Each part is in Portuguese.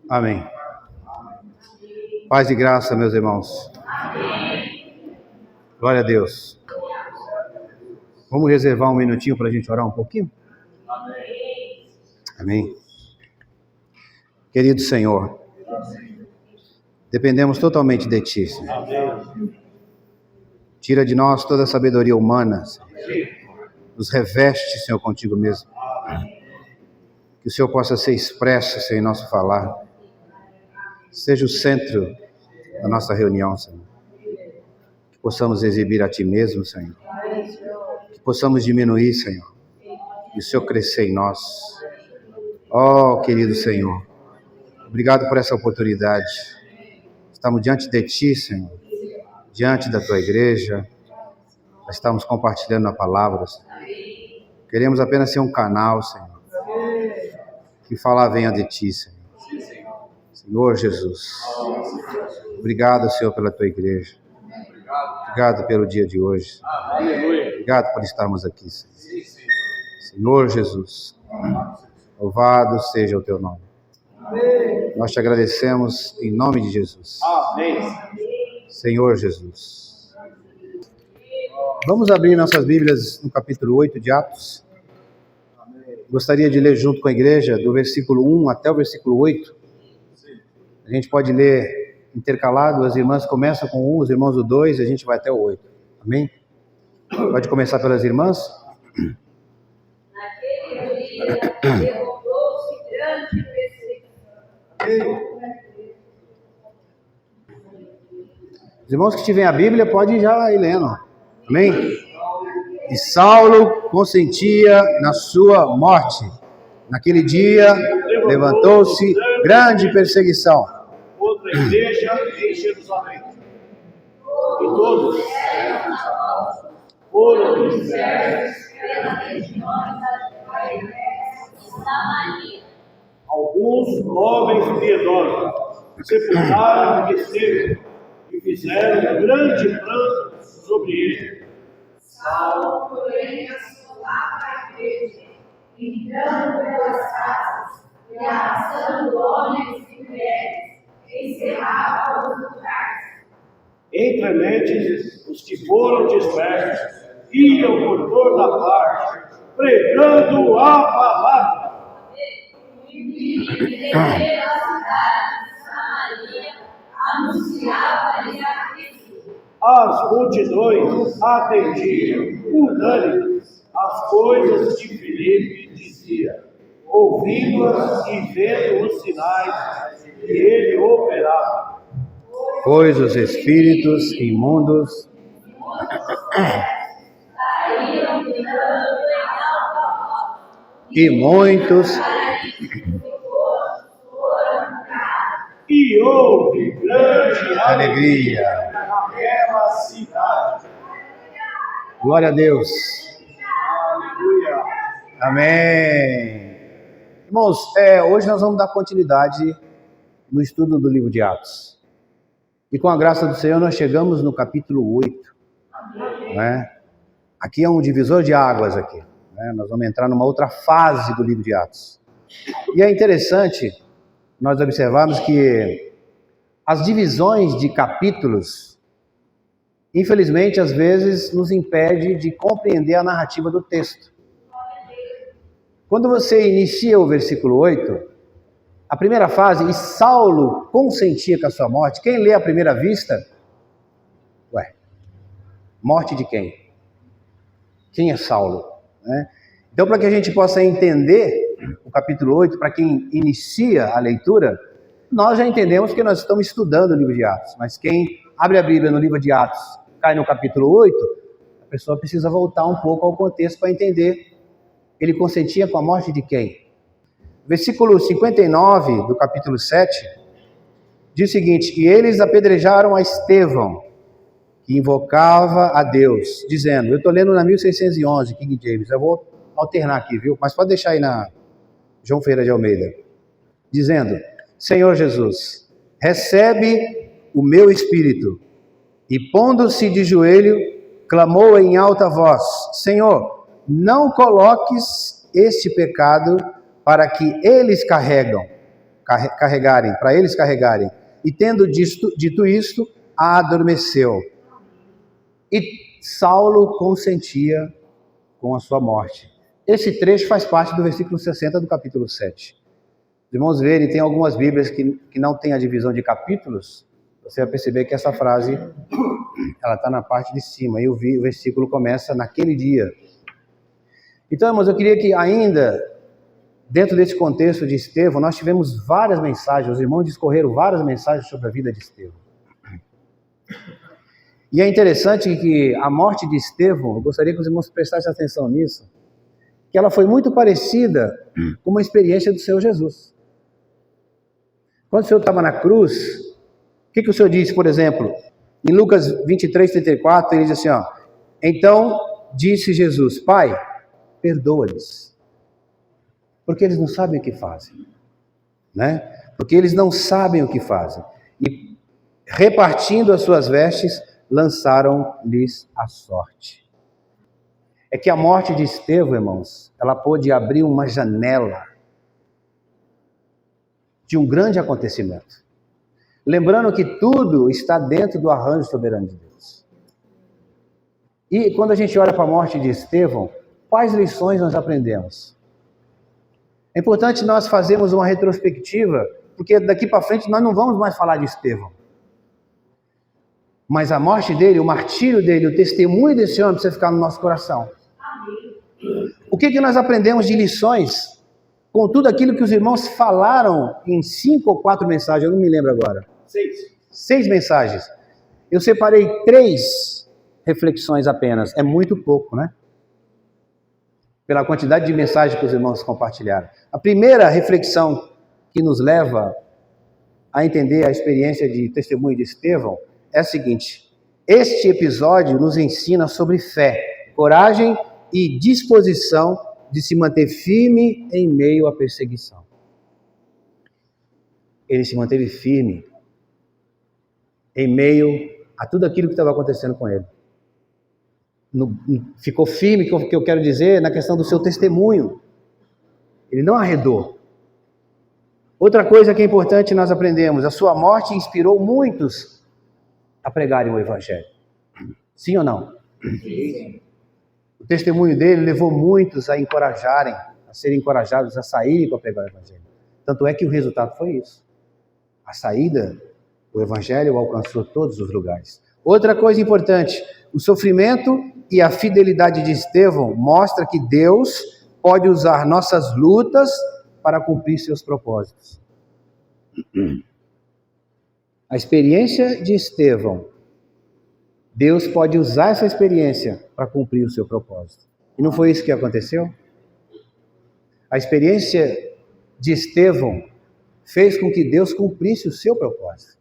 Amém. Paz e graça, meus irmãos. Glória a Deus. Vamos reservar um minutinho para a gente orar um pouquinho? Amém. Querido Senhor, dependemos totalmente de Ti, Senhor. Tira de nós toda a sabedoria humana, Senhor. Nos reveste, Senhor, contigo mesmo. Que o Senhor possa ser expresso, Senhor, em nosso falar. Seja o centro da nossa reunião, Senhor. Que possamos exibir a Ti mesmo, Senhor. Que possamos diminuir, Senhor. E o Senhor crescer em nós. Oh, querido Senhor. Obrigado por essa oportunidade. Estamos diante de Ti, Senhor. Diante da Tua igreja. Estamos compartilhando a palavra, Senhor. Queremos apenas ser um canal, Senhor. Que falar venha de Ti, Senhor. Senhor Jesus. Obrigado, Senhor, pela Tua igreja. Obrigado pelo dia de hoje. Obrigado por estarmos aqui, Senhor. Senhor Jesus. Louvado seja o Teu nome. Nós Te agradecemos em nome de Jesus. Senhor Jesus. Vamos abrir nossas Bíblias no capítulo 8 de Atos. Gostaria de ler junto com a igreja do versículo 1 até o versículo 8. A gente pode ler intercalado, as irmãs começam com 1, os irmãos do 2, a gente vai até o 8. Amém? Pode começar pelas irmãs? Naquele dia, derrubou-se grande perseguição. Os irmãos que tiverem a Bíblia, podem já ir lendo. Amém? E Saulo consentia na sua morte. Naquele dia, levantou-se grande perseguição. Outra igreja em Jerusalém. E todos foram dispersos pelas regiões da Judéia e Samaria. Alguns homens piedosos sepultaram o desejo e fizeram grande pranto sobre ele. Saulo, porém, assolava a igreja, entrando pelas casas e arrastando homens e mulheres, encerrava os lugares. Entre mentes, os que foram dispersos iam por toda parte, pregando a palavra. E desceram a cidade de Samaria, anunciava-lhes a Cristo. As multidões atendiam, unânimes, as coisas que Filipe dizia, ouvindo-as e vendo os sinais que ele operava. Pois os espíritos imundos Saíram gritando em alta voz. e muitos E houve grande alegria. naquela cidade. Glória a Deus. Aleluia. Amém. Irmãos, hoje nós vamos dar continuidade no estudo do livro de Atos. E com a graça do Senhor nós chegamos no capítulo 8. Né? Aqui é um divisor de águas aqui. Né? Nós vamos entrar numa outra fase do livro de Atos. E é interessante nós observarmos que as divisões de capítulos, infelizmente, às vezes nos impede de compreender a narrativa do texto. Quando você inicia o versículo 8, a primeira fase, e Saulo consentia com a sua morte, quem lê à primeira vista? Morte de quem? Quem é Saulo? Né? Então, para que a gente possa entender o capítulo 8, para quem inicia a leitura, nós já entendemos que nós estamos estudando o livro de Atos, mas quem abre a Bíblia no livro de Atos, cai no capítulo 8, a pessoa precisa voltar um pouco ao contexto para entender. Ele consentia com a morte de quem? Versículo 59 do capítulo 7 diz o seguinte: e eles apedrejaram a Estevão, que invocava a Deus, dizendo, eu estou lendo na 1611, King James, eu vou alternar aqui, viu? Mas pode deixar aí na João Ferreira de Almeida, dizendo, Senhor Jesus, recebe o meu espírito. E pondo-se de joelho, clamou em alta voz, Senhor, não coloques este pecado para que eles carregarem. E tendo dito isto, adormeceu. E Saulo consentia com a sua morte. Esse trecho faz parte do versículo 60 do capítulo 7. Os irmãos verem, tem algumas Bíblias que não tem a divisão de capítulos, você vai perceber que essa frase, ela está na parte de cima, e o versículo começa naquele dia. Então, irmãos, eu queria que ainda, dentro desse contexto de Estevão, nós tivemos várias mensagens, os irmãos discorreram várias mensagens sobre a vida de Estevão. E é interessante que a morte de Estevão, eu gostaria que os irmãos prestassem atenção nisso, que ela foi muito parecida com uma experiência do Senhor Jesus. Quando o Senhor estava na cruz, o que o Senhor disse, por exemplo? Em Lucas 23, 34, ele diz assim, ó, então disse Jesus, Pai, perdoa-lhes, porque eles não sabem o que fazem, né? Porque eles não sabem o que fazem. E repartindo as suas vestes, lançaram-lhes a sorte. É que a morte de Estevão, irmãos, ela pôde abrir uma janela de um grande acontecimento. Lembrando que tudo está dentro do arranjo soberano de Deus. E quando a gente olha para a morte de Estevão, quais lições nós aprendemos? É importante nós fazermos uma retrospectiva, porque daqui para frente nós não vamos mais falar de Estevão. Mas a morte dele, o martírio dele, o testemunho desse homem precisa ficar no nosso coração. O que nós aprendemos de lições com tudo aquilo que os irmãos falaram em 5 ou 4 mensagens, eu não me lembro agora. 6 mensagens. Eu separei 3 reflexões apenas. É muito pouco, né? Pela quantidade de mensagens que os irmãos compartilharam. A primeira reflexão que nos leva a entender a experiência de testemunho de Estevão é a seguinte: este episódio nos ensina sobre fé, coragem e disposição de se manter firme em meio à perseguição. Ele se manteve firme em meio a tudo aquilo que estava acontecendo com ele. Ficou firme, que eu quero dizer, na questão do seu testemunho. Ele não arredou. Outra coisa que é importante nós aprendemos, a sua morte inspirou muitos a pregarem o Evangelho. Sim ou não? Sim. O testemunho dele levou muitos a serem encorajados a saírem para pregar o Evangelho. Tanto é que o resultado foi isso. A saída, o Evangelho alcançou todos os lugares. Outra coisa importante, o sofrimento e a fidelidade de Estevão mostra que Deus pode usar nossas lutas para cumprir seus propósitos. A experiência de Estevão, Deus pode usar essa experiência para cumprir o seu propósito. E não foi isso que aconteceu? A experiência de Estevão fez com que Deus cumprisse o seu propósito.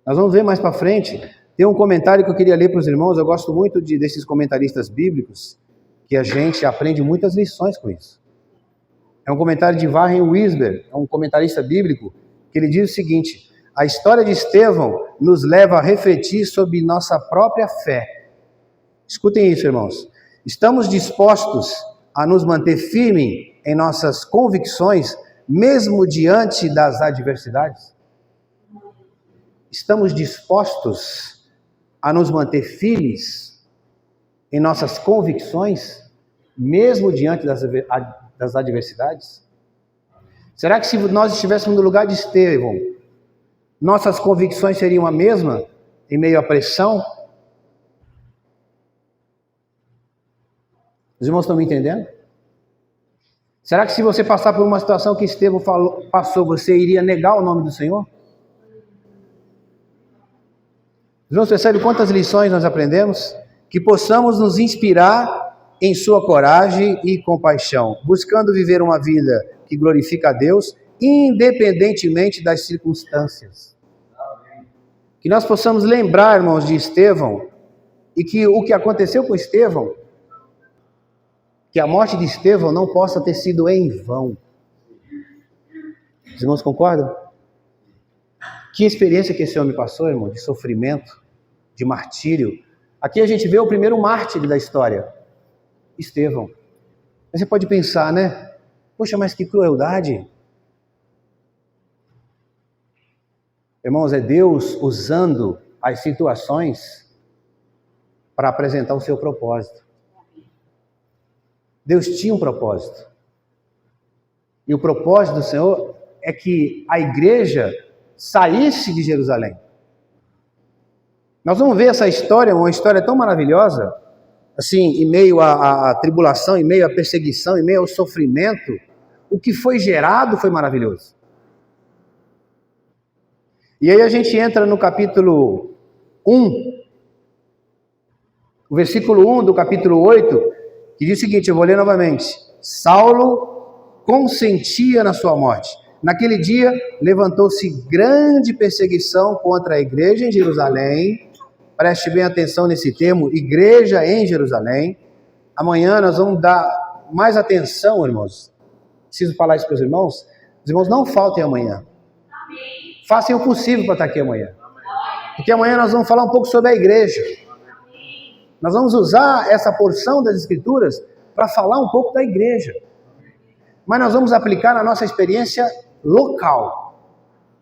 Nós vamos ver mais para frente. Tem um comentário que eu queria ler para os irmãos. Eu gosto muito desses comentaristas bíblicos, que a gente aprende muitas lições com isso. É um comentário de Warren Wiersbe, é um comentarista bíblico, que ele diz o seguinte: a história de Estevão nos leva a refletir sobre nossa própria fé. Escutem isso, irmãos. Estamos dispostos a nos manter firmes em nossas convicções, mesmo diante das adversidades? Estamos dispostos a nos manter firmes em nossas convicções, mesmo diante das adversidades? Será que se nós estivéssemos no lugar de Estevão, nossas convicções seriam a mesma em meio à pressão? Os irmãos estão me entendendo? Será que se você passar por uma situação que Estevão passou, você iria negar o nome do Senhor? Os irmãos percebem quantas lições nós aprendemos? Que possamos nos inspirar em sua coragem e compaixão, buscando viver uma vida que glorifica a Deus, independentemente das circunstâncias. Que nós possamos lembrar, irmãos, de Estevão, e que o que aconteceu com Estevão, que a morte de Estevão não possa ter sido em vão. Os irmãos concordam? Que experiência que esse homem passou, irmão, de sofrimento, de martírio. Aqui a gente vê o primeiro mártir da história, Estevão. Você pode pensar, né? Poxa, mas que crueldade! Irmãos, é Deus usando as situações para apresentar o seu propósito. Deus tinha um propósito. E o propósito do Senhor é que a igreja saísse de Jerusalém. Nós vamos ver essa história, uma história tão maravilhosa, assim, em meio à tribulação, em meio à perseguição, em meio ao sofrimento, o que foi gerado foi maravilhoso. E aí a gente entra no capítulo 1, o versículo 1 do capítulo 8, que diz o seguinte, eu vou ler novamente. Saulo consentia na sua morte. Naquele dia, levantou-se grande perseguição contra a igreja em Jerusalém. Preste bem atenção nesse termo, igreja em Jerusalém. Amanhã nós vamos dar mais atenção, irmãos. Preciso falar isso para os irmãos. Os irmãos não faltem amanhã. Façam o possível para estar aqui amanhã. Porque amanhã nós vamos falar um pouco sobre a igreja. Nós vamos usar essa porção das Escrituras para falar um pouco da igreja. Mas nós vamos aplicar na nossa experiência local.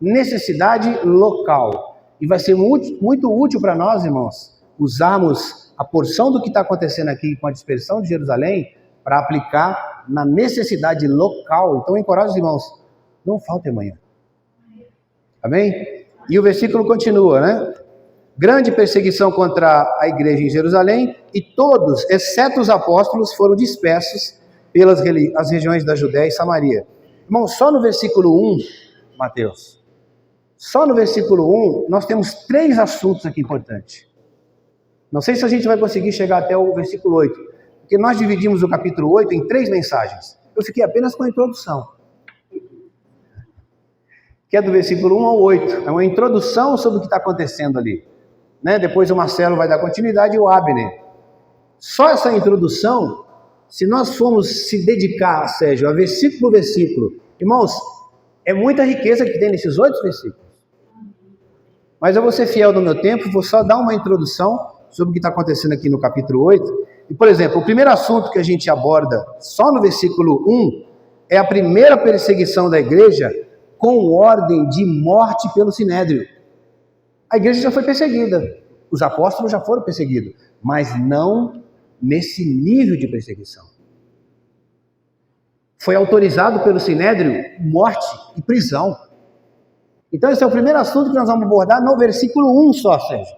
Necessidade local. E vai ser muito útil para nós, irmãos, usarmos a porção do que está acontecendo aqui com a dispersão de Jerusalém para aplicar na necessidade local. Então, encorajo os irmãos, não falte amanhã. Amém? E o versículo continua, né? Grande perseguição contra a igreja em Jerusalém, e todos, exceto os apóstolos, foram dispersos pelas as regiões da Judéia e Samaria. Irmão, só no versículo 1, Mateus, só no versículo 1, nós temos 3 assuntos aqui importantes. Não sei se a gente vai conseguir chegar até o versículo 8, porque nós dividimos o capítulo 8 em 3 mensagens. Eu fiquei apenas com a introdução, que é do versículo 1 ao 8. É uma introdução sobre o que está acontecendo ali. Né? Depois o Marcelo vai dar continuidade e o Abner. Só essa introdução, se nós formos se dedicar, Sérgio, a versículo por versículo, irmãos, é muita riqueza que tem nesses 8 versículos. Mas eu vou ser fiel no meu tempo, vou só dar uma introdução sobre o que está acontecendo aqui no capítulo 8. E, por exemplo, o primeiro assunto que a gente aborda só no versículo 1 é a primeira perseguição da igreja com ordem de morte pelo sinédrio. A igreja já foi perseguida, os apóstolos já foram perseguidos, mas não nesse nível de perseguição. Foi autorizado pelo sinédrio morte e prisão. Então esse é o primeiro assunto que nós vamos abordar no versículo 1 só, Sérgio.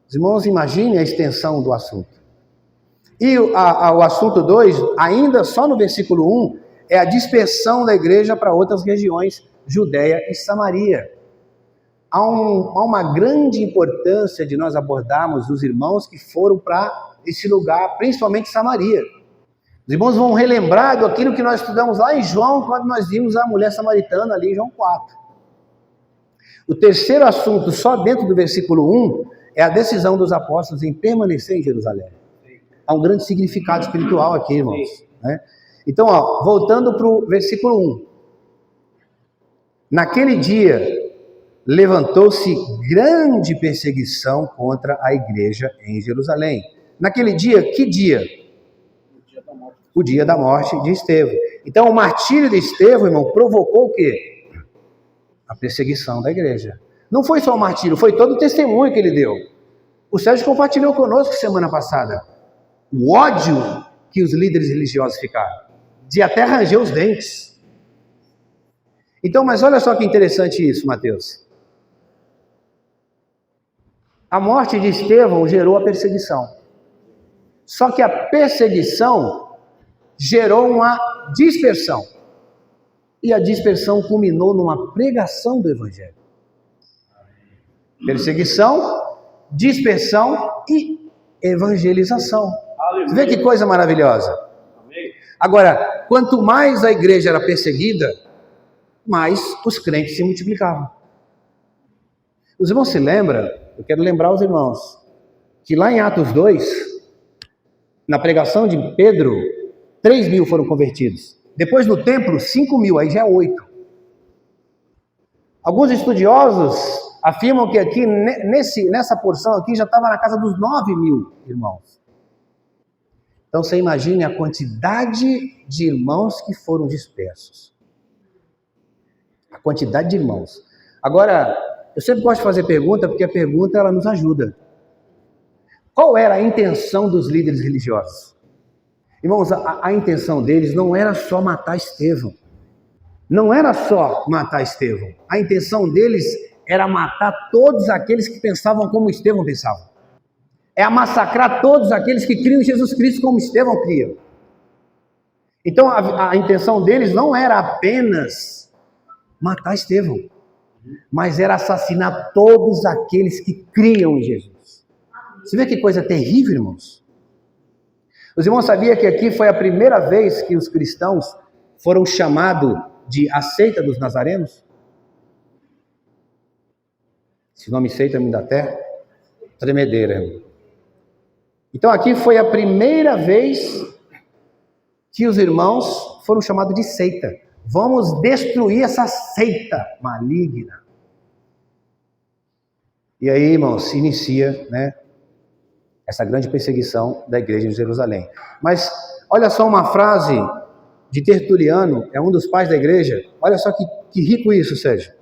Os irmãos imaginem a extensão do assunto. E o assunto 2, ainda só no versículo 1, é a dispersão da igreja para outras regiões, Judéia e Samaria. Há uma grande importância de nós abordarmos os irmãos que foram para esse lugar, principalmente Samaria. Os irmãos vão relembrar daquilo que nós estudamos lá em João, quando nós vimos a mulher samaritana ali em João 4. O terceiro assunto, só dentro do versículo 1, é a decisão dos apóstolos em permanecer em Jerusalém. Há um grande significado espiritual aqui, irmãos. Né? Então, voltando para o versículo 1. Naquele dia, levantou-se grande perseguição contra a igreja em Jerusalém. Naquele dia, que dia? O dia da morte de Estevão. Então, o martírio de Estevão, irmão, provocou o quê? A perseguição da igreja. Não foi só o martírio, foi todo o testemunho que ele deu. O Sérgio compartilhou conosco semana passada o ódio que os líderes religiosos ficaram, de até ranger os dentes. Então, mas olha só que interessante isso, Mateus. A morte de Estevão gerou a perseguição. Só que a perseguição gerou uma dispersão. E a dispersão culminou numa pregação do Evangelho. Perseguição, dispersão e evangelização. Você vê que coisa maravilhosa. Agora, quanto mais a igreja era perseguida, mais os crentes se multiplicavam. Os irmãos se lembram? Eu quero lembrar os irmãos que lá em Atos 2, na pregação de Pedro, 3.000 foram convertidos. Depois no templo, 5.000, aí já é 8. Alguns estudiosos afirmam que aqui, nessa porção aqui, já estava na casa dos 9.000 irmãos. Então você imagine a quantidade de irmãos que foram dispersos. A quantidade de irmãos. Agora, eu sempre gosto de fazer pergunta, porque a pergunta ela nos ajuda. Qual era a intenção dos líderes religiosos? Irmãos, a intenção deles não era só matar Estevão. Não era só matar Estevão. A intenção deles era matar todos aqueles que pensavam como Estevão pensava. É massacrar todos aqueles que criam em Jesus Cristo como Estevão cria. Então a intenção deles não era apenas matar Estevão, mas era assassinar todos aqueles que criam em Jesus. Você vê que coisa terrível, irmãos? Os irmãos sabiam que aqui foi a primeira vez que os cristãos foram chamados de a seita dos nazarenos? Esse nome seita me dá até tremedeira, irmão. Então aqui foi a primeira vez que os irmãos foram chamados de seita. Vamos destruir essa seita maligna. E aí, irmãos, se inicia, essa grande perseguição da igreja de Jerusalém. Mas olha só uma frase de Tertuliano, é um dos pais da igreja. Olha só que rico isso, Sérgio.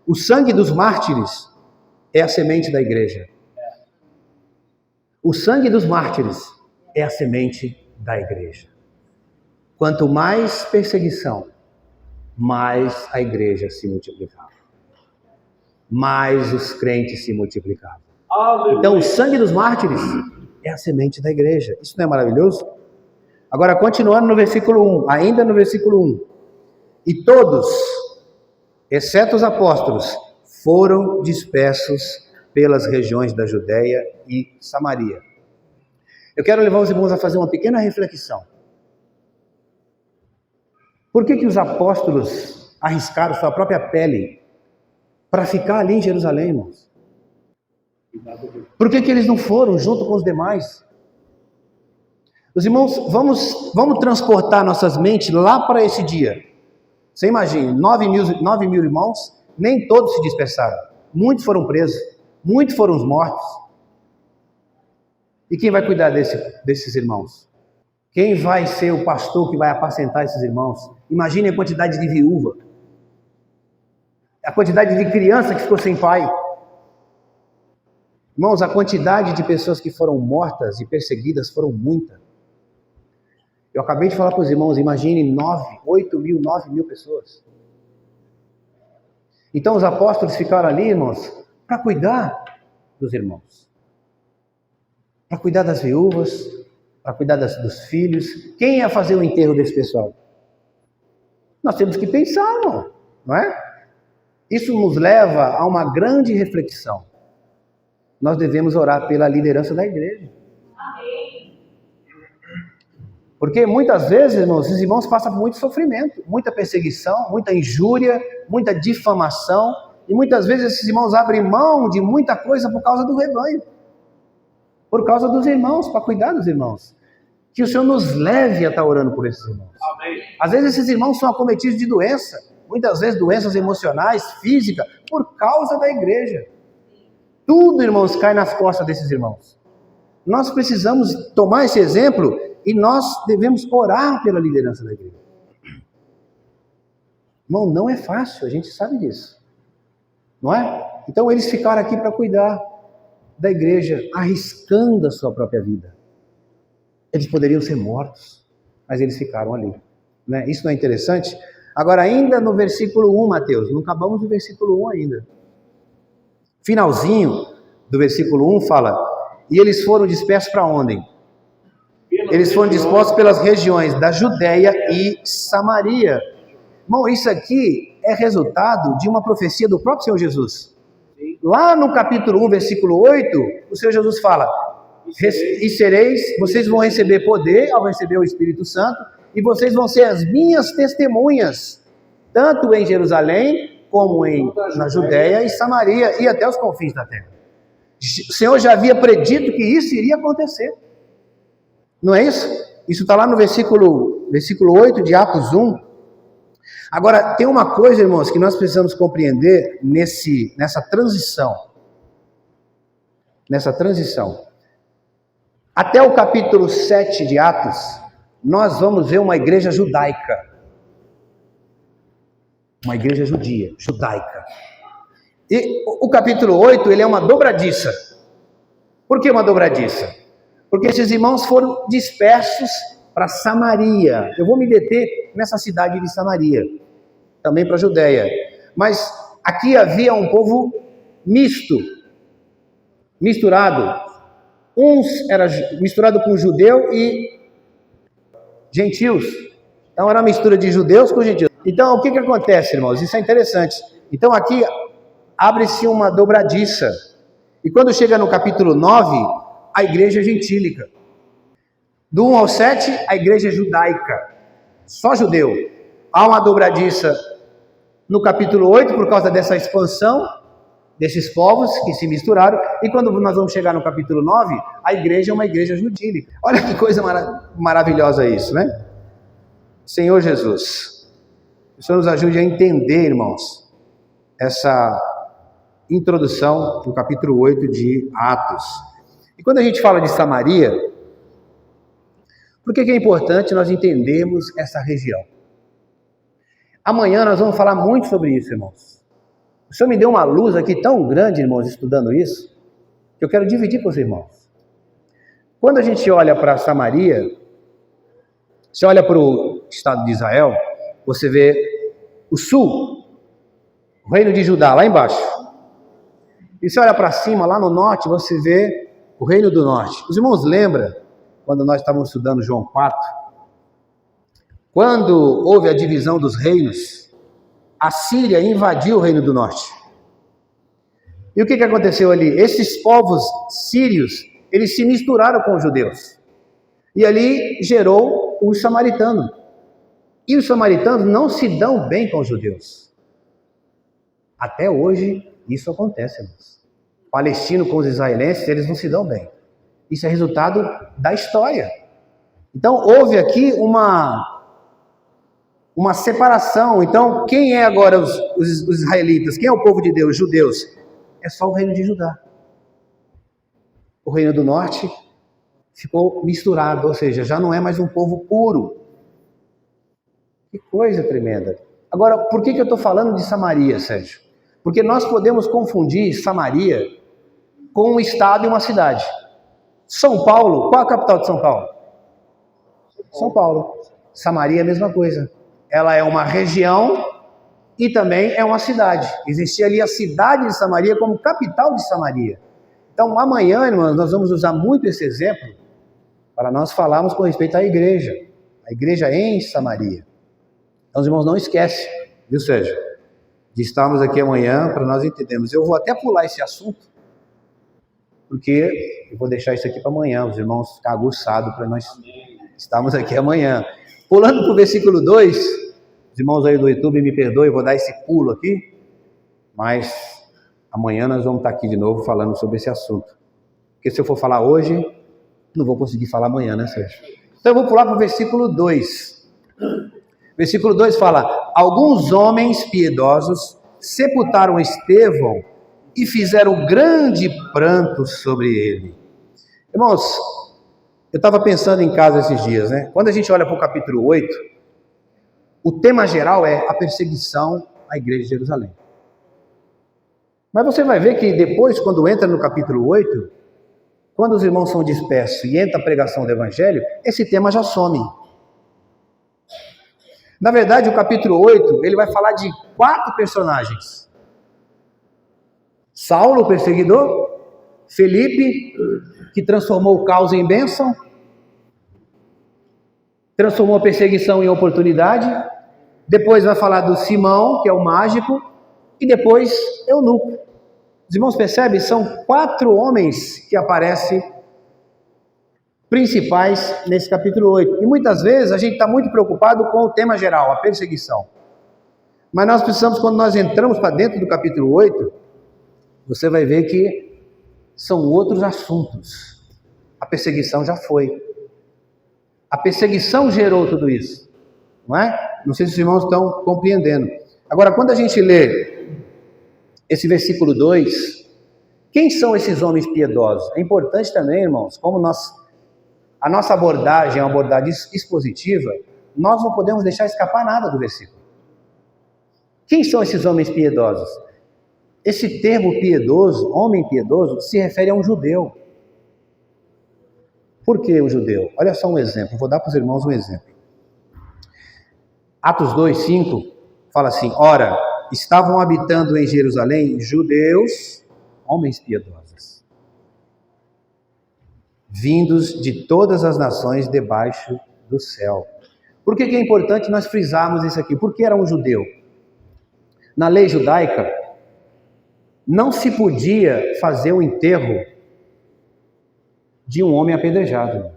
O sangue dos mártires é a semente da igreja. O sangue dos mártires é a semente da igreja. Quanto mais perseguição, mais a igreja se multiplicava. Mais os crentes se multiplicavam. Então o sangue dos mártires é a semente da igreja. Isso não é maravilhoso? Agora continuando no versículo 1, ainda no versículo 1. E todos, exceto os apóstolos, foram dispersos pelas regiões da Judéia e Samaria. Eu quero levar os irmãos a fazer uma pequena reflexão. Por que os apóstolos arriscaram sua própria pele para ficar ali em Jerusalém, irmãos? Por que eles não foram junto com os demais? Os irmãos, vamos transportar nossas mentes lá para esse dia. Você imagina, 9 mil irmãos, nem todos se dispersaram. Muitos foram presos, muitos foram mortos. E quem vai cuidar desses irmãos? Quem vai ser o pastor que vai apacentar esses irmãos? Imagine a quantidade de viúva, a quantidade de criança que ficou sem pai. Irmãos, a quantidade de pessoas que foram mortas e perseguidas foram muitas. Eu acabei de falar para os irmãos, imagine 8 mil, 9 mil pessoas. Então os apóstolos ficaram ali, irmãos, para cuidar dos irmãos. Para cuidar das viúvas, para cuidar dos filhos. Quem ia fazer o enterro desse pessoal? Nós temos que pensar, irmão, não é? Isso nos leva a uma grande reflexão. Nós devemos orar pela liderança da igreja. Porque muitas vezes, irmãos, os irmãos passam por muito sofrimento, muita perseguição, muita injúria, muita difamação, e muitas vezes esses irmãos abrem mão de muita coisa por causa do rebanho, por causa dos irmãos, para cuidar dos irmãos. Que o Senhor nos leve a estar orando por esses irmãos. Amém. Às vezes esses irmãos são acometidos de doença, muitas vezes doenças emocionais, físicas, por causa da igreja. Tudo, irmãos, cai nas costas desses irmãos. Nós precisamos tomar esse exemplo e nós devemos orar pela liderança da igreja. Irmão, não é fácil, a gente sabe disso. Não é? Então eles ficaram aqui para cuidar da igreja, arriscando a sua própria vida. Eles poderiam ser mortos, mas eles ficaram ali. Né? Isso não é interessante? Agora, ainda no versículo 1, Mateus, não acabamos do versículo 1 ainda. Finalzinho do versículo 1 fala, e eles foram dispersos para onde? Eles foram dispostos pelas regiões da Judéia e Samaria. Bom, isso aqui é resultado de uma profecia do próprio Senhor Jesus. Lá no capítulo 1, versículo 8, o Senhor Jesus fala, vocês vão receber poder ao receber o Espírito Santo, e vocês vão ser as minhas testemunhas, tanto em Jerusalém, como na Judéia e Samaria, e até os confins da terra. O Senhor já havia predito que isso iria acontecer. Não é isso? Isso está lá no versículo 8 de Atos 1. Agora, tem uma coisa, irmãos, que nós precisamos compreender nessa transição. Até o capítulo 7 de Atos, nós vamos ver uma igreja judaica. Uma igreja judia, judaica. E o capítulo 8, ele é uma dobradiça. Por que uma dobradiça? Porque esses irmãos foram dispersos para Samaria. Eu vou me deter nessa cidade de Samaria, também para a Judéia. Mas aqui havia um povo misturado. Uns era misturado com judeu e gentios. Então era uma mistura de judeus com gentios. Então o que acontece, irmãos? Isso é interessante. Então aqui abre-se uma dobradiça. E quando chega no capítulo 9, a igreja é gentílica. Do 1 ao 7, a igreja é judaica. Só judeu. Há uma dobradiça no capítulo 8 por causa dessa expansão desses povos que se misturaram. E quando nós vamos chegar no capítulo 9, a igreja é uma igreja judílica. Olha que coisa maravilhosa isso, né? Senhor Jesus, o Senhor nos ajude a entender, irmãos, essa introdução do capítulo 8 de Atos. E quando a gente fala de Samaria, por que é importante nós entendermos essa região? Amanhã nós vamos falar muito sobre isso, irmãos. O Senhor me deu uma luz aqui tão grande, irmãos, estudando isso, que eu quero dividir com os irmãos. Quando a gente olha para Samaria, você olha para o estado de Israel, você vê o sul, o reino de Judá, lá embaixo. E você olha para cima, lá no norte, você vê o reino do norte. Os irmãos lembram, quando nós estávamos estudando João 4, quando houve a divisão dos reinos, a Síria invadiu o reino do norte. E o que aconteceu ali? Esses povos sírios, eles se misturaram com os judeus. E ali gerou os samaritanos. E os samaritanos não se dão bem com os judeus. Até hoje, isso acontece, irmãos. Palestino com os israelenses, eles não se dão bem. Isso é resultado da história. Então, houve aqui uma separação. Então, quem é agora os israelitas? Quem é o povo de Deus? Judeus. É só o reino de Judá. O reino do norte ficou misturado, ou seja, já não é mais um povo puro. Que coisa tremenda. Agora, por que eu estou falando de Samaria, Sérgio? Porque nós podemos confundir Samaria com um estado e uma cidade. São Paulo, qual a capital de São Paulo? São Paulo. Samaria é a mesma coisa. Ela é uma região e também é uma cidade. Existia ali a cidade de Samaria como capital de Samaria. Então, amanhã, irmãos, nós vamos usar muito esse exemplo para nós falarmos com respeito à igreja. A igreja em Samaria. Então, os irmãos, não esquecem, viu, Sérgio? De estarmos aqui amanhã para nós entendermos. Eu vou até pular esse assunto, porque eu vou deixar isso aqui para amanhã, os irmãos ficar aguçados para nós estarmos aqui amanhã. Pulando para o versículo 2, os irmãos aí do YouTube me perdoem, eu vou dar esse pulo aqui, mas amanhã nós vamos estar aqui de novo falando sobre esse assunto. Porque se eu for falar hoje, não vou conseguir falar amanhã, né, Sérgio? Então eu vou pular para o versículo 2. Versículo 2 fala: alguns homens piedosos sepultaram Estevão e fizeram grande pranto sobre ele. Irmãos, eu estava pensando em casa esses dias, né? Quando a gente olha para o capítulo 8, o tema geral é a perseguição à igreja de Jerusalém. Mas você vai ver que depois, quando entra no capítulo 8, quando os irmãos são dispersos e entra a pregação do evangelho, esse tema já some. Na verdade, o capítulo 8, ele vai falar de 4 personagens. Saulo, o perseguidor, Felipe, que transformou o caos em bênção, transformou a perseguição em oportunidade. Depois vai falar do Simão, que é o mágico, e depois Eunuco. Os irmãos percebem? São 4 homens que aparecem principais nesse capítulo 8. E muitas vezes a gente está muito preocupado com o tema geral, a perseguição. Mas nós precisamos, quando nós entramos para dentro do capítulo 8, você vai ver que são outros assuntos. A perseguição já foi. A perseguição gerou tudo isso. Não é? Não sei se os irmãos estão compreendendo. Agora, quando a gente lê esse versículo 2, quem são esses homens piedosos? É importante também, irmãos, como nós a nossa abordagem é uma abordagem expositiva, nós não podemos deixar escapar nada do versículo. Quem são esses homens piedosos? Esse termo piedoso, homem piedoso, se refere a um judeu. Por que o judeu? Olha só um exemplo, vou dar para os irmãos um exemplo. Atos 2:5 fala assim: ora, estavam habitando em Jerusalém judeus, homens piedosos, vindos de todas as nações debaixo do céu. Por que é importante nós frisarmos isso aqui? Porque era um judeu. Na lei judaica, não se podia fazer o enterro de um homem apedrejado.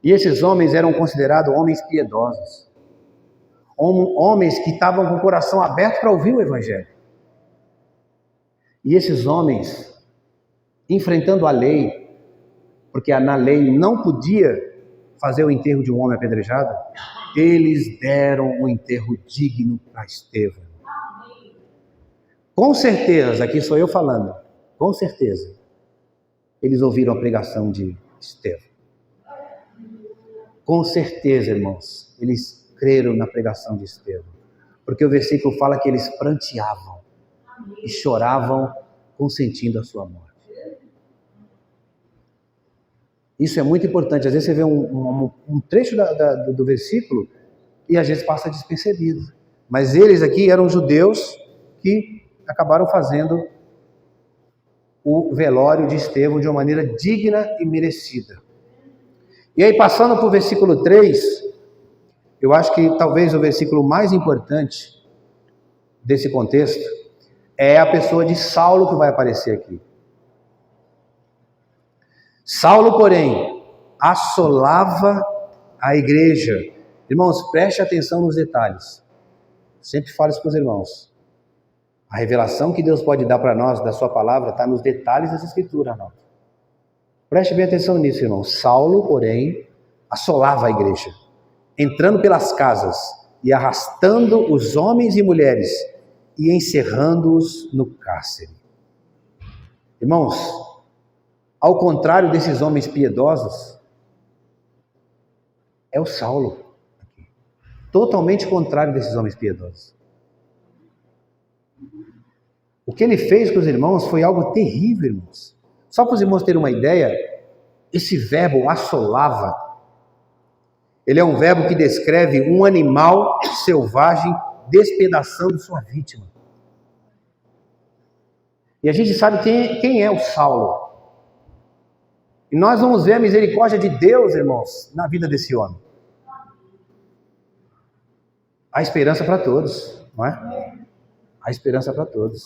E esses homens eram considerados homens piedosos. Homens que estavam com o coração aberto para ouvir o Evangelho. E esses homens, enfrentando a lei, porque na lei não podia fazer o enterro de um homem apedrejado, eles deram um enterro digno para Estevão. Com certeza, aqui sou eu falando, com certeza, eles ouviram a pregação de Estevão. Com certeza, irmãos, eles creram na pregação de Estevão, porque o versículo fala que eles pranteavam e choravam consentindo a sua morte. Isso é muito importante. Às vezes você vê um trecho do versículo e às vezes passa despercebido. Mas eles aqui eram judeus que acabaram fazendo o velório de Estevão de uma maneira digna e merecida. E aí, passando para o versículo 3, eu acho que talvez o versículo mais importante desse contexto é a pessoa de Saulo que vai aparecer aqui. Saulo, porém, assolava a igreja. Irmãos, preste atenção nos detalhes. Sempre falo isso para os irmãos. A revelação que Deus pode dar para nós da sua palavra está nos detalhes das escrituras, não. Preste bem atenção nisso, irmão. Saulo, porém, assolava a igreja, entrando pelas casas e arrastando os homens e mulheres e encerrando-os no cárcere. Irmãos, ao contrário desses homens piedosos, é o Saulo. Totalmente contrário desses homens piedosos. O que ele fez com os irmãos foi algo terrível, irmãos. Só para os irmãos terem uma ideia, esse verbo assolava, ele é um verbo que descreve um animal selvagem despedaçando sua vítima. E a gente sabe quem é o Saulo. E nós vamos ver a misericórdia de Deus, irmãos, na vida desse homem. Há esperança para todos, não é? Há esperança para todos.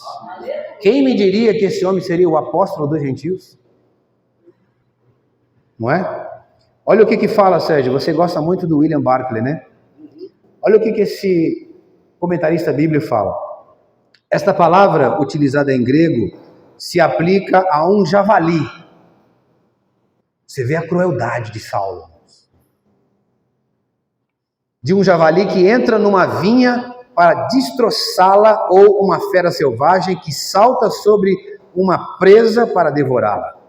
Quem me diria que esse homem seria o apóstolo dos gentios? Não é? Olha o que fala, Sérgio, você gosta muito do William Barclay, né? Olha o que esse comentarista bíblico fala. Esta palavra, utilizada em grego, se aplica a um javali. Você vê a crueldade de Saulo. De um javali que entra numa vinha para destroçá-la, ou uma fera selvagem que salta sobre uma presa para devorá-la.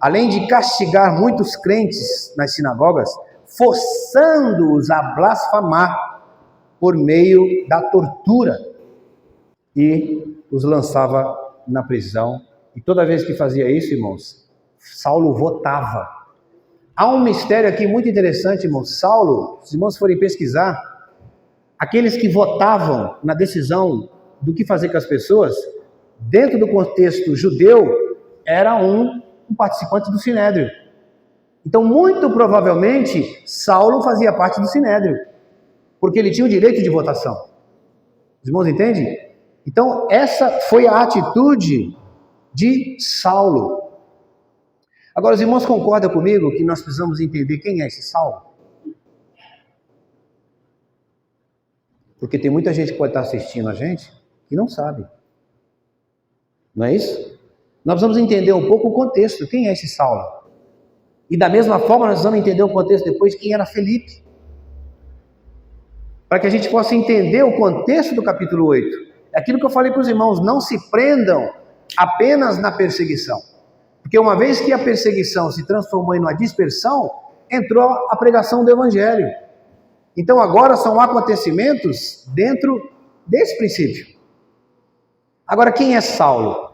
Além de castigar muitos crentes nas sinagogas, forçando-os a blasfemar por meio da tortura, e os lançava na prisão. E toda vez que fazia isso, irmãos, Saulo votava. Há um mistério aqui muito interessante, irmãos. Saulo, se os irmãos forem pesquisar, aqueles que votavam na decisão do que fazer com as pessoas, dentro do contexto judeu, era um participante do Sinédrio. Então, muito provavelmente, Saulo fazia parte do Sinédrio, porque ele tinha o direito de votação. Os irmãos entendem? Então, essa foi a atitude de Saulo. Agora, os irmãos concordam comigo que nós precisamos entender quem é esse Saulo? Porque tem muita gente que pode estar assistindo a gente que não sabe. Não é isso? Nós precisamos entender um pouco o contexto. Quem é esse Saulo? E da mesma forma, nós precisamos entender o contexto depois, quem era Felipe. Para que a gente possa entender o contexto do capítulo 8. É aquilo que eu falei para os irmãos, não se prendam apenas na perseguição. Porque uma vez que a perseguição se transformou em uma dispersão, entrou a pregação do Evangelho. Então agora são acontecimentos dentro desse princípio. Agora, quem é Saulo?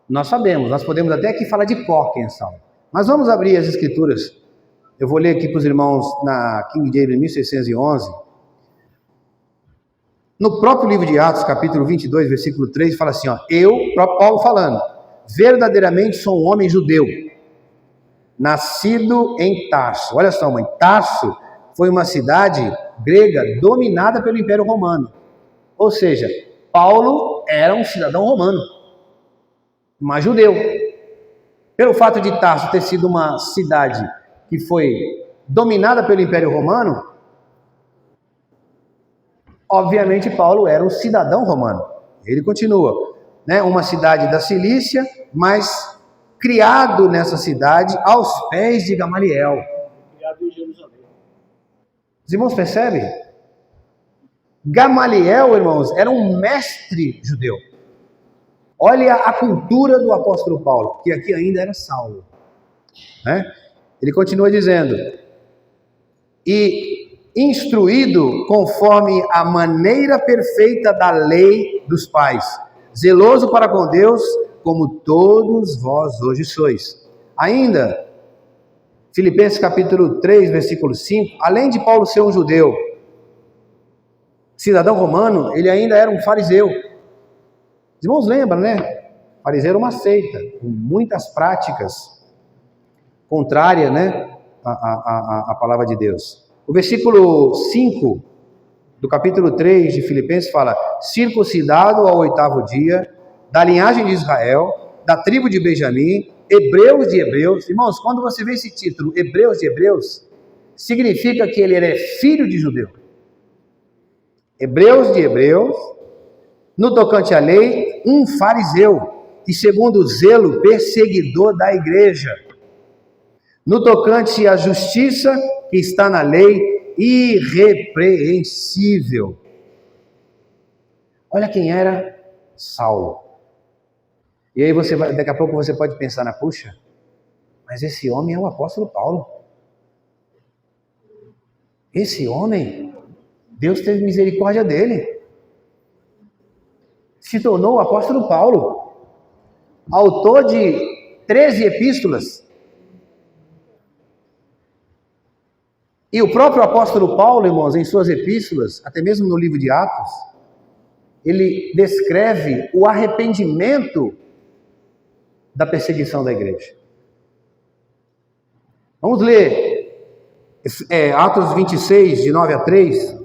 Nós sabemos, nós podemos até aqui falar de cor quem é Saulo. Mas vamos abrir as Escrituras. Eu vou ler aqui para os irmãos na King James 1611. No próprio livro de Atos, capítulo 22, versículo 3, fala assim, ó, eu, próprio Paulo falando, verdadeiramente sou um homem judeu, nascido em Tarso. Olha só, mãe, Tarso foi uma cidade grega dominada pelo Império Romano. Ou seja, Paulo era um cidadão romano, mas judeu. Pelo fato de Tarso ter sido uma cidade que foi dominada pelo Império Romano, obviamente Paulo era um cidadão romano. Ele continua, né? Uma cidade da Cilícia, mas criado nessa cidade aos pés de Gamaliel. Criado em Jerusalém. Os irmãos percebem? Gamaliel, irmãos, era um mestre judeu. Olha a cultura do apóstolo Paulo, que aqui ainda era Saulo, né? Ele continua dizendo, e instruído conforme a maneira perfeita da lei dos pais, zeloso para com Deus, como todos vós hoje sois. Ainda, Filipenses capítulo 3, versículo 5, além de Paulo ser um judeu, cidadão romano, ele ainda era um fariseu. Os irmãos lembram, né? Fariseu era uma seita, com muitas práticas contrárias, né, à palavra de Deus. O versículo 5 do capítulo 3 de Filipenses fala, circuncidado ao 8º dia, da linhagem de Israel, da tribo de Benjamim, hebreus de hebreus. Irmãos, quando você vê esse título, hebreus de hebreus, significa que ele é filho de judeu. Hebreus de hebreus, no tocante à lei, um fariseu, e segundo o zelo, perseguidor da igreja. No tocante à justiça que está na lei, irrepreensível. Olha quem era Saulo. E aí daqui a pouco você pode pensar puxa, mas esse homem é o apóstolo Paulo. Esse homem, Deus teve misericórdia dele. Se tornou o apóstolo Paulo, autor de 13 epístolas. E o próprio apóstolo Paulo, irmãos, em suas epístolas, até mesmo no livro de Atos, ele descreve o arrependimento da perseguição da igreja. Vamos ler Atos 26, de 9 a 3.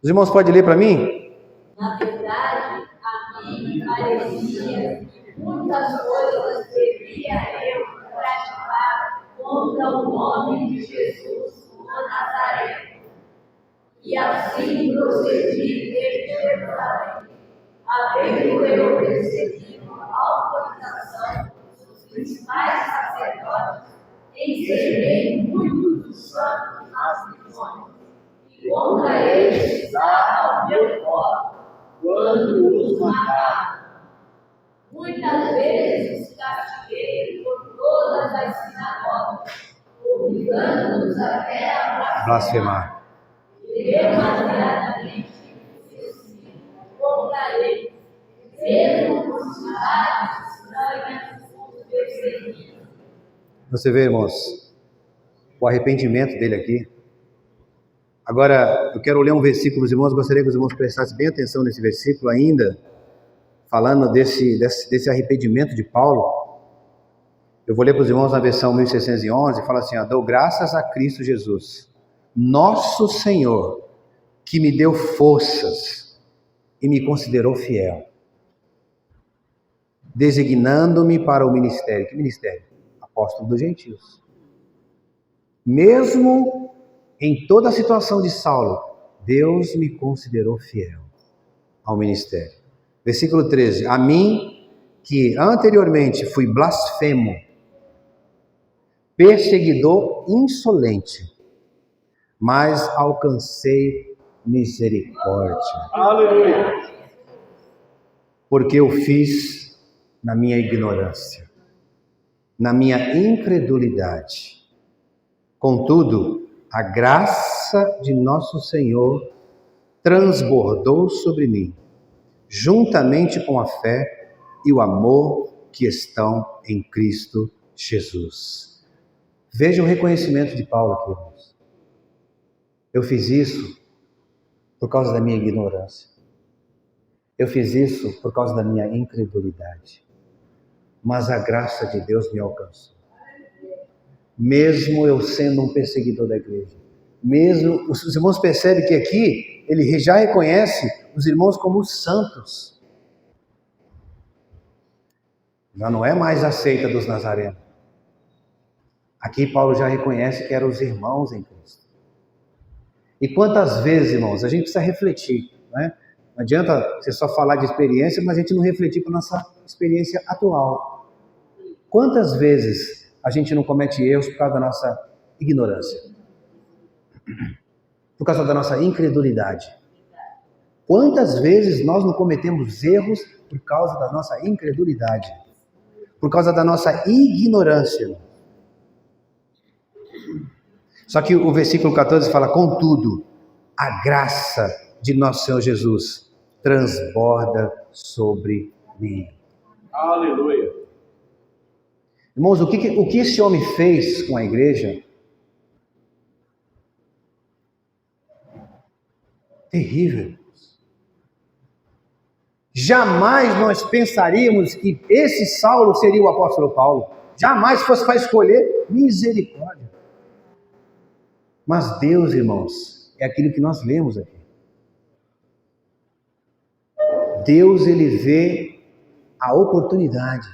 Os irmãos podem ler para mim? Na verdade, a mim me parecia que muitas coisas devia eu praticar contra o nome de Jesus, o Nazareno. E assim procedi desde Jerusalém, havendo eu recebido autorização dos principais sacerdotes, ensinei muitos dos santos nas missões, e contra eles dava o meu voto, quando os matava. Muitas vezes os castiguei por todas as sinagogas, obrigando-os até a Blasfemar. demasiadamente contra eles, mesmo por cidades estranhas os perseguiam. Você vê, irmãos, o arrependimento dele aqui. Agora, eu quero ler um versículo, os irmãos, gostaria que os irmãos prestassem bem atenção nesse versículo ainda, falando desse arrependimento de Paulo. Eu vou ler para os irmãos na versão 1611, fala assim, ó, dou graças a Cristo Jesus, nosso Senhor, que me deu forças e me considerou fiel, designando-me para o ministério. Que ministério? Apóstolo dos gentios. Mesmo em toda a situação de Saulo, Deus me considerou fiel ao ministério. Versículo 13, a mim que anteriormente fui blasfemo, perseguidor insolente, mas alcancei misericórdia. Aleluia. Porque eu fiz na minha ignorância, na minha incredulidade. Contudo, a graça de nosso Senhor transbordou sobre mim, juntamente com a fé e o amor que estão em Cristo Jesus. Veja o reconhecimento de Paulo aqui, irmãos. Eu fiz isso por causa da minha ignorância. Eu fiz isso por causa da minha incredulidade. Mas a graça de Deus me alcançou. Mesmo eu sendo um perseguidor da igreja. Mesmo, os irmãos percebem que aqui ele já reconhece os irmãos como santos. Já não é mais a seita dos nazarenos. Aqui Paulo já reconhece que eram os irmãos em Cristo. E quantas vezes, irmãos, a gente precisa refletir, né? Não adianta você só falar de experiência, mas a gente não refletir para a nossa experiência atual. Quantas vezes a gente não comete erros por causa da nossa ignorância? Por causa da nossa incredulidade? Quantas vezes nós não cometemos erros por causa da nossa incredulidade? Por causa da nossa ignorância? Só que o versículo 14 fala: contudo, a graça de nosso Senhor Jesus transborda sobre mim. Aleluia. Irmãos, o que esse homem fez com a igreja? Terrível. Jamais nós pensaríamos que esse Saulo seria o apóstolo Paulo. Jamais fosse para escolher. Misericórdia. Mas Deus, irmãos, é aquilo que nós lemos aqui. Deus, ele vê a oportunidade.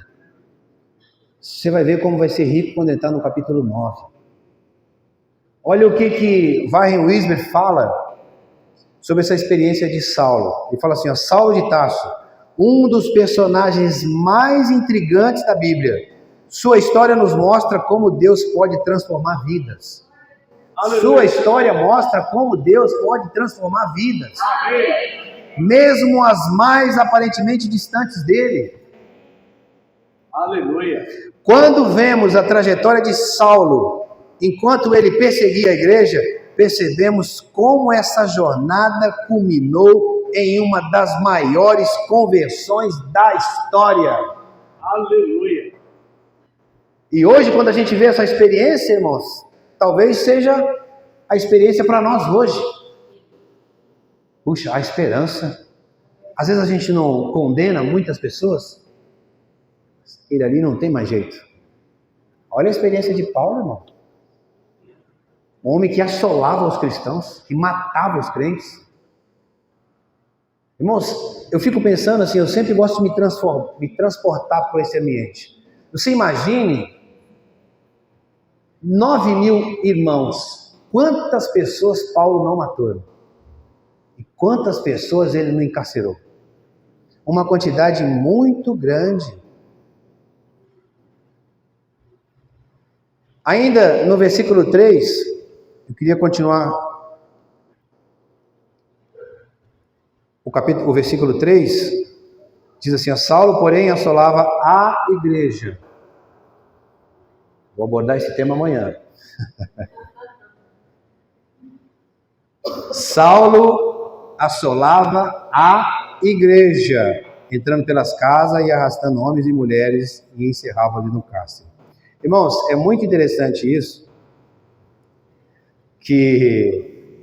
Você vai ver como vai ser rico quando entrar no capítulo 9. Olha o que Warren Wiersbe fala sobre essa experiência de Saulo. Ele fala assim, ó, Saulo de Tarso, um dos personagens mais intrigantes da Bíblia. Sua história nos mostra como Deus pode transformar vidas. Aleluia. Sua história mostra como Deus pode transformar vidas. Amém. Mesmo as mais aparentemente distantes dele. Aleluia. Quando vemos a trajetória de Saulo, enquanto ele perseguia a igreja, percebemos como essa jornada culminou em uma das maiores conversões da história. Aleluia. E hoje, quando a gente vê essa experiência, irmãos, talvez seja a experiência para nós hoje. Puxa, a esperança. Às vezes a gente não condena muitas pessoas. Ele ali não tem mais jeito. Olha a experiência de Paulo, irmão. Um homem que assolava os cristãos, que matava os crentes. Irmãos, eu fico pensando assim, eu sempre gosto de me transportar por esse ambiente. Você imagine 9.000 irmãos. Quantas pessoas Paulo não matou? E quantas pessoas ele não encarcerou? Uma quantidade muito grande. Ainda no versículo 3, eu queria continuar. O versículo 3 diz assim, Saulo, porém, assolava a igreja. Vou abordar esse tema amanhã. Saulo assolava a igreja, entrando pelas casas e arrastando homens e mulheres e encerrava ali no cárcere. Irmãos, é muito interessante isso, que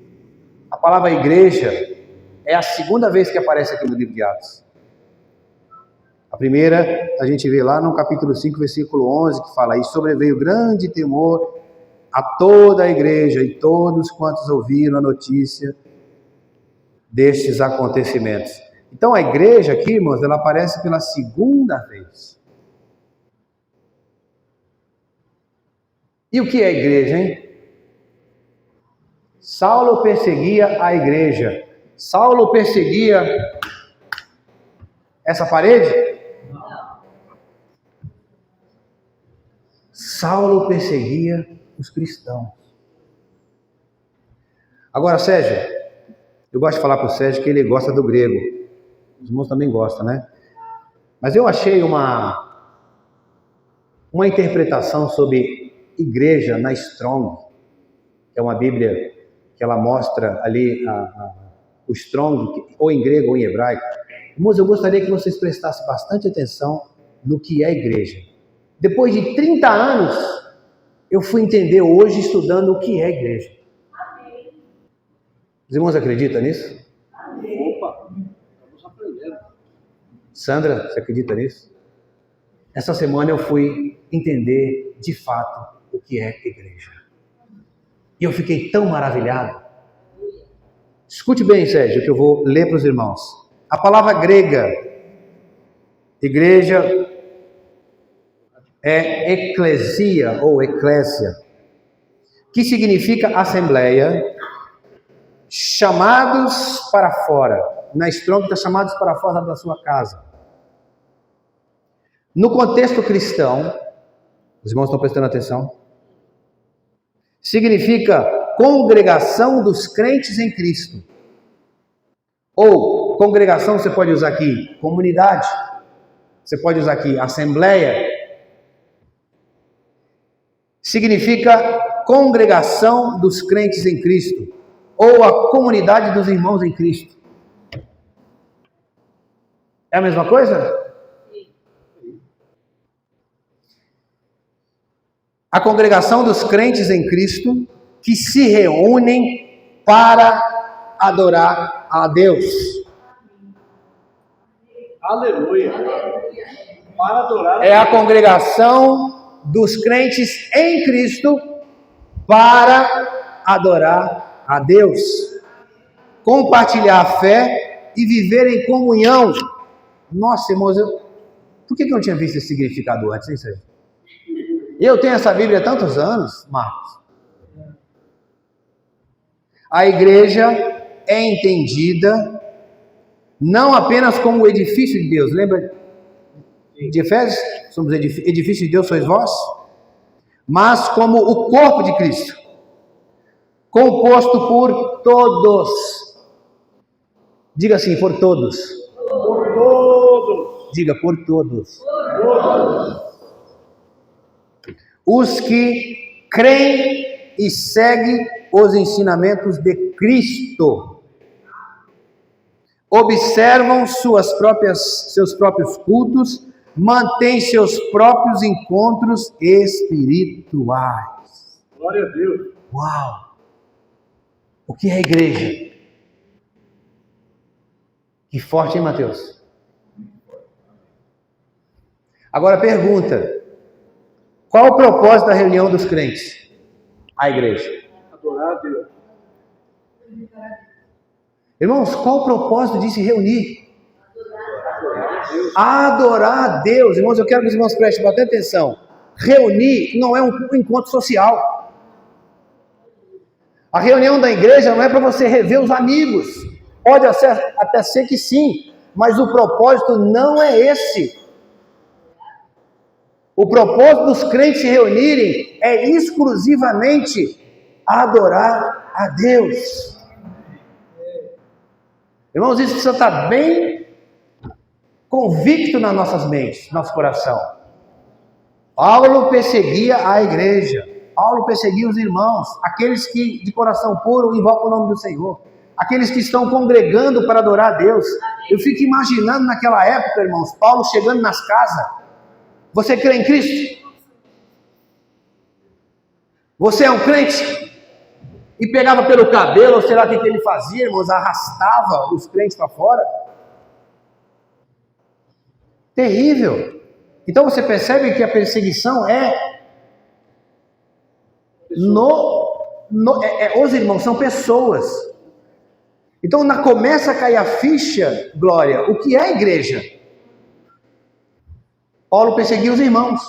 a palavra igreja é a segunda vez que aparece aqui no livro de Atos. A primeira, a gente vê lá no capítulo 5, versículo 11, que fala, e sobreveio grande temor a toda a igreja e todos quantos ouviram a notícia destes acontecimentos. Então a igreja aqui, irmãos, ela aparece pela segunda vez. E o que é a igreja, hein? Saulo perseguia a igreja. Saulo perseguia essa parede? Não. Saulo perseguia os cristãos. Agora, Sérgio, eu gosto de falar para o Sérgio que ele gosta do grego. Os irmãos também gostam, né? Mas eu achei uma interpretação sobre igreja na Strong, que é uma Bíblia que ela mostra ali o Strong, ou em grego ou em hebraico. Irmãos, eu gostaria que vocês prestassem bastante atenção no que é igreja. Depois de 30 anos, eu fui entender hoje estudando o que é igreja. Os irmãos acreditam nisso? Opa, estamos aprendendo. Sandra, você acredita nisso? Essa semana eu fui entender de fato o que é igreja. E eu fiquei tão maravilhado. Escute bem, Sérgio, que eu vou ler para os irmãos. A palavra grega, igreja, é eclesia ou eclésia, que significa assembleia, chamados para fora. Na Strong está chamados para fora da sua casa. No contexto cristão, os irmãos estão prestando atenção? Significa congregação dos crentes em Cristo. Ou congregação, você pode usar aqui comunidade, você pode usar aqui assembleia. Significa congregação dos crentes em Cristo, ou a comunidade dos irmãos em Cristo. É a mesma coisa? A congregação dos crentes em Cristo que se reúnem para adorar a Deus. Aleluia. Para adorar. É a congregação dos crentes em Cristo para adorar a Deus, compartilhar a fé e viver em comunhão. Nossa, irmãos, por que eu não tinha visto esse significado antes, hein, Sérgio? Eu tenho essa Bíblia há tantos anos, Marcos. A igreja é entendida não apenas como o edifício de Deus. Lembra de Efésios? Somos edifício de Deus, sois vós. Mas como o corpo de Cristo, composto por todos. Diga assim, por todos. Por todos. Diga, por todos. Por todos. Os que creem e seguem os ensinamentos de Cristo, observam seus próprios cultos, mantêm seus próprios encontros espirituais. Glória a Deus. Uau! O que é a igreja? Que forte, hein, Mateus? Agora pergunta: qual o propósito da reunião dos crentes? A igreja. Adorar a Deus. Irmãos, qual o propósito de se reunir? Adorar a Deus. Irmãos, eu quero que os irmãos prestem bastante atenção. Reunir não é um encontro social. A reunião da igreja não é para você rever os amigos. Pode até ser que sim, mas o propósito não é esse. O propósito dos crentes se reunirem é exclusivamente adorar a Deus. Irmãos, isso precisa estar bem convicto nas nossas mentes, no nosso coração. Paulo perseguia a igreja. Paulo perseguia os irmãos, aqueles que de coração puro invocam o nome do Senhor, aqueles que estão congregando para adorar a Deus. Eu fico imaginando naquela época, irmãos, Paulo chegando nas casas. Você crê em Cristo? Você é um crente? E pegava pelo cabelo, ou sei lá o que ele fazia, irmãos, arrastava os crentes para fora. Terrível. Então você percebe que a perseguição os irmãos são pessoas. Então começa a cair a ficha, Glória, o que é a igreja? Paulo perseguia os irmãos,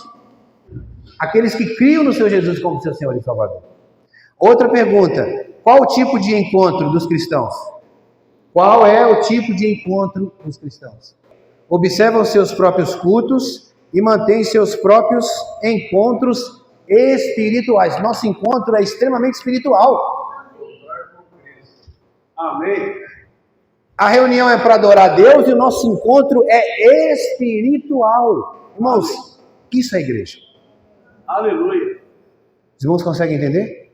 aqueles que criam no Senhor Jesus como seu Senhor e Salvador. Outra pergunta: qual o tipo de encontro dos cristãos? Qual é o tipo de encontro dos cristãos? Observam seus próprios cultos e mantêm seus próprios encontros espirituais. Nosso encontro é extremamente espiritual. Amém. A reunião é para adorar a Deus e o nosso encontro é espiritual. Irmãos, isso é igreja. Aleluia. Os irmãos conseguem entender?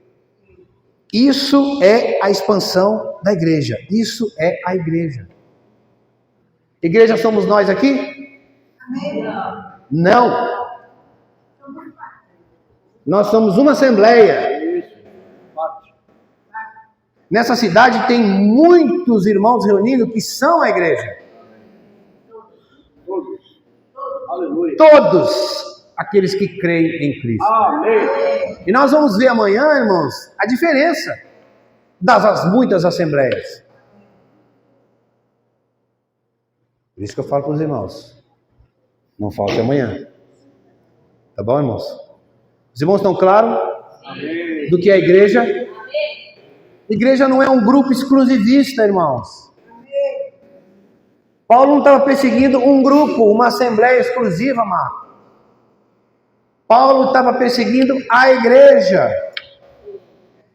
Isso é a expansão da igreja. Isso é a igreja. Igreja somos nós aqui? Não. Nós somos uma assembleia. Isso. Parte. Nessa cidade tem muitos irmãos reunidos que são a igreja. Todos. Aleluia. Todos aqueles que creem em Cristo. Amém. E nós vamos ver amanhã, irmãos, a diferença das muitas assembleias. Por isso que eu falo para os irmãos, não falte amanhã. Tá bom, irmãos? Os irmãos estão claros Amém. do que é a igreja? Igreja não é um grupo exclusivista, irmãos. Paulo não estava perseguindo um grupo, uma assembleia exclusiva, Marco. Paulo estava perseguindo a igreja.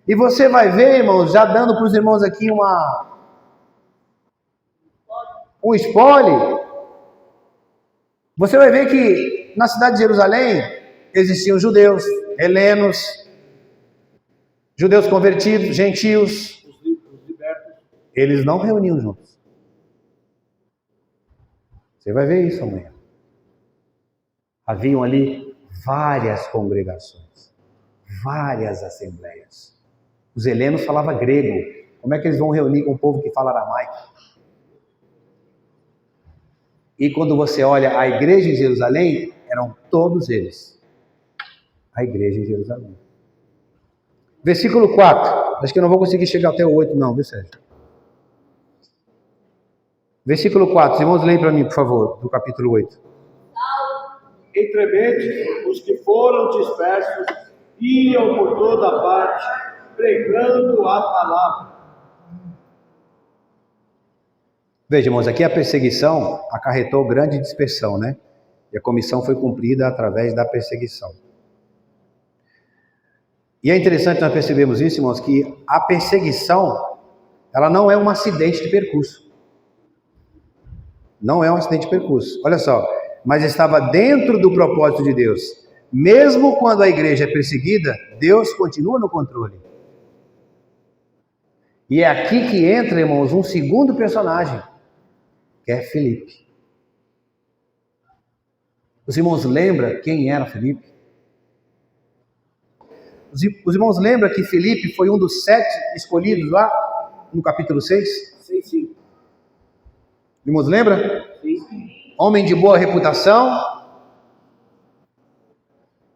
E você vai ver, irmãos, já dando para os irmãos aqui um spoiler. Você vai ver que na cidade de Jerusalém existiam judeus, helenos, judeus convertidos, gentios. Os libertos. Eles não reuniam juntos. Você vai ver isso amanhã. Haviam ali várias congregações, várias assembleias. Os helenos falavam grego. Como é que eles vão reunir com o povo que fala aramaico? E quando você olha a igreja em Jerusalém, eram todos eles. A igreja em Jerusalém. Versículo 4. Acho que eu não vou conseguir chegar até o 8 não, viu Sérgio? Versículo 4. Irmãos, leem para mim, por favor, do capítulo 8. Entremente, os que foram dispersos iam por toda parte, pregando a palavra. Veja, irmãos, aqui a perseguição acarretou grande dispersão, né? E a comissão foi cumprida através da perseguição. E é interessante nós percebermos isso, irmãos, que a perseguição, ela não é um acidente de percurso. Não é um acidente de percurso. Olha só, mas estava dentro do propósito de Deus. Mesmo quando a igreja é perseguida, Deus continua no controle. E é aqui que entra, irmãos, um segundo personagem, que é Filipe. Os irmãos lembram quem era Filipe? Os irmãos lembram que Filipe foi um dos 7 escolhidos lá no capítulo 6? Sim. Irmãos lembram? Sim. Homem de boa reputação,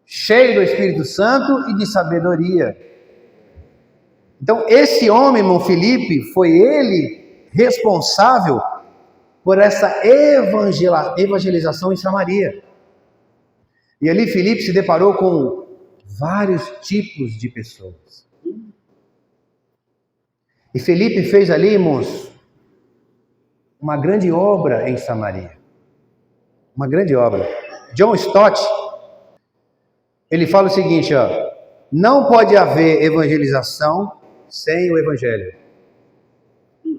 cheio do Espírito Santo e de sabedoria. Então, esse homem, irmão Filipe, foi ele responsável por essa evangelização em Samaria. E ali Filipe se deparou com vários tipos de pessoas. E Filipe fez ali, irmãos, uma grande obra em Samaria. Uma grande obra. John Stott, ele fala o seguinte, ó: não pode haver evangelização sem o evangelho.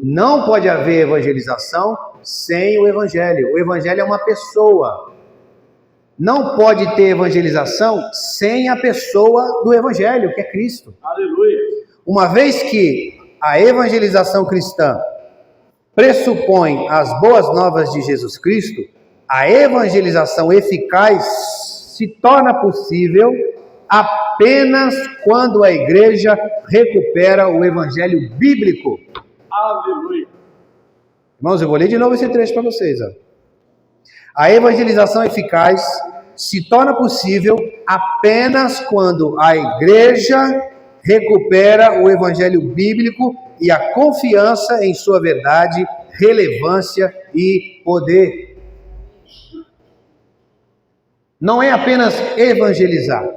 Não pode haver evangelização sem o evangelho. O evangelho é uma pessoa. Não pode ter evangelização sem a pessoa do evangelho, que é Cristo. Aleluia. Uma vez que a evangelização cristã pressupõe as boas novas de Jesus Cristo, a evangelização eficaz se torna possível apenas quando a igreja recupera o evangelho bíblico. Aleluia. Irmãos, eu vou ler de novo esse trecho para vocês. Ó. A evangelização eficaz se torna possível apenas quando a igreja recupera o evangelho bíblico e a confiança em sua verdade, relevância e poder. Não é apenas evangelizar,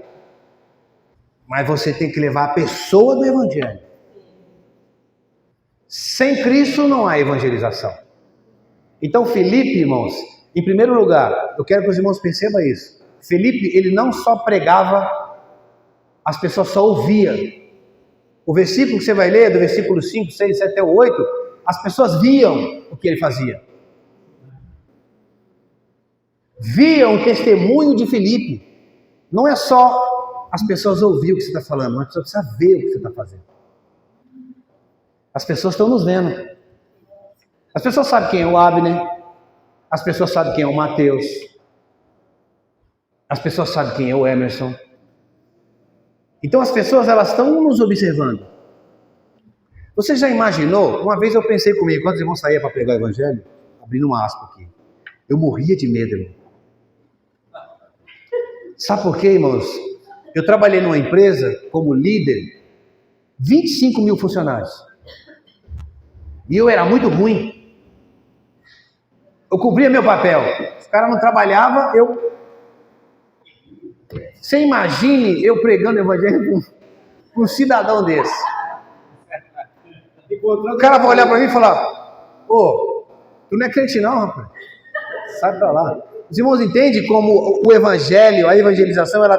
mas você tem que levar a pessoa do evangelho. Sem Cristo não há evangelização. Então Filipe, irmãos, em primeiro lugar, eu quero que os irmãos percebam isso. Filipe, ele não só pregava, as pessoas só ouviam. O versículo que você vai ler, do versículo 5, 6, 7 até o 8, as pessoas viam o que ele fazia. Viam o testemunho de Filipe. Não é só as pessoas ouvir o que você está falando, mas a pessoa precisa ver o que você está fazendo. As pessoas estão nos vendo. As pessoas sabem quem é o Abner. As pessoas sabem quem é o Mateus. As pessoas sabem quem é o Emerson. Então as pessoas, elas estão nos observando. Você já imaginou? Uma vez eu pensei comigo, quando os irmãos saíam para pregar o evangelho, abrindo uma aspa aqui, eu morria de medo, irmão. Sabe por quê, irmãos? Eu trabalhei numa empresa como líder, 25 mil funcionários. E eu era muito ruim. Eu cumpria meu papel. Os caras não trabalhavam, Você imagine eu pregando o evangelho com um cidadão desse. O cara vai olhar para mim e falar: ô, tu não é crente não, rapaz. Sai para lá. Os irmãos entendem como o evangelho, a evangelização, ela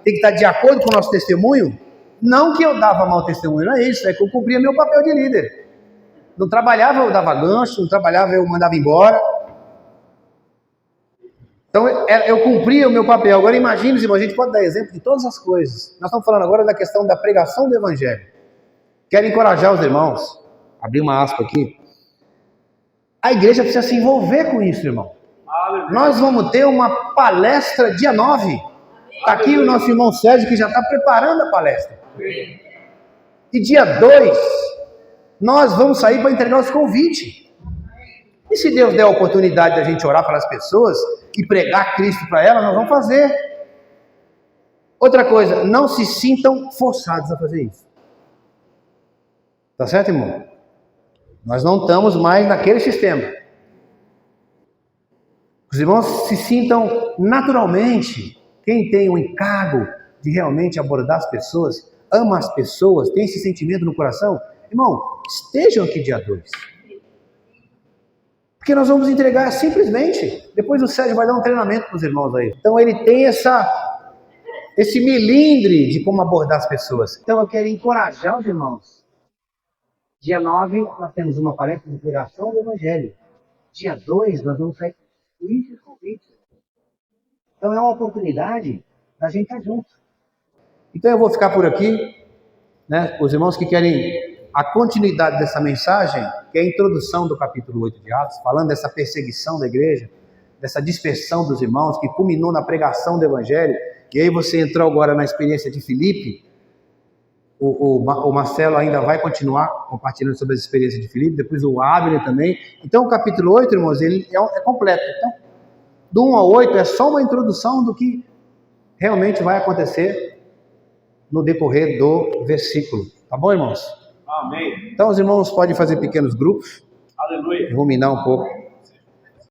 tem que estar de acordo com o nosso testemunho? Não que eu dava mau testemunho, não é isso. É que eu cumpria meu papel de líder. Não trabalhava, eu dava gancho. Não trabalhava, eu mandava embora. Então, eu cumpria o meu papel. Agora, imagine, irmãos, a gente pode dar exemplo de todas as coisas. Nós estamos falando agora da questão da pregação do evangelho. Quero encorajar os irmãos. Abrir uma aspa aqui. A igreja precisa se envolver com isso, irmão. Nós vamos ter uma palestra dia 9. Está aqui o nosso irmão Sérgio, que já está preparando a palestra. E dia 2, nós vamos sair para entregar os convites. E se Deus der a oportunidade da gente orar para as pessoas e pregar Cristo para elas, nós vamos fazer. Outra coisa, não se sintam forçados a fazer isso. Tá certo, irmão? Nós não estamos mais naquele sistema. Os irmãos se sintam naturalmente. Quem tem o encargo de realmente abordar as pessoas, ama as pessoas, tem esse sentimento no coração, irmão, estejam aqui dia 2. Porque nós vamos entregar simplesmente. Depois o Sérgio vai dar um treinamento para os irmãos aí. Então ele tem esse milindre de como abordar as pessoas. Então eu quero encorajar os irmãos. Dia 9 nós temos uma palestra de pregação do Evangelho. Dia 2 nós vamos sair com esses convites. Então é uma oportunidade da gente estar junto. Então eu vou ficar por aqui, né? Os irmãos que querem a continuidade dessa mensagem, que é a introdução do capítulo 8 de Atos, falando dessa perseguição da igreja, dessa dispersão dos irmãos, que culminou na pregação do Evangelho, e aí você entrou agora na experiência de Filipe. O Marcelo ainda vai continuar compartilhando sobre as experiências de Filipe, depois o Abner também. Então o capítulo 8, irmãos, ele é completo. Então, do 1 ao 8 é só uma introdução do que realmente vai acontecer no decorrer do versículo. Tá bom, irmãos? Amém. Então os irmãos podem fazer pequenos grupos. Aleluia. Ruminar um pouco.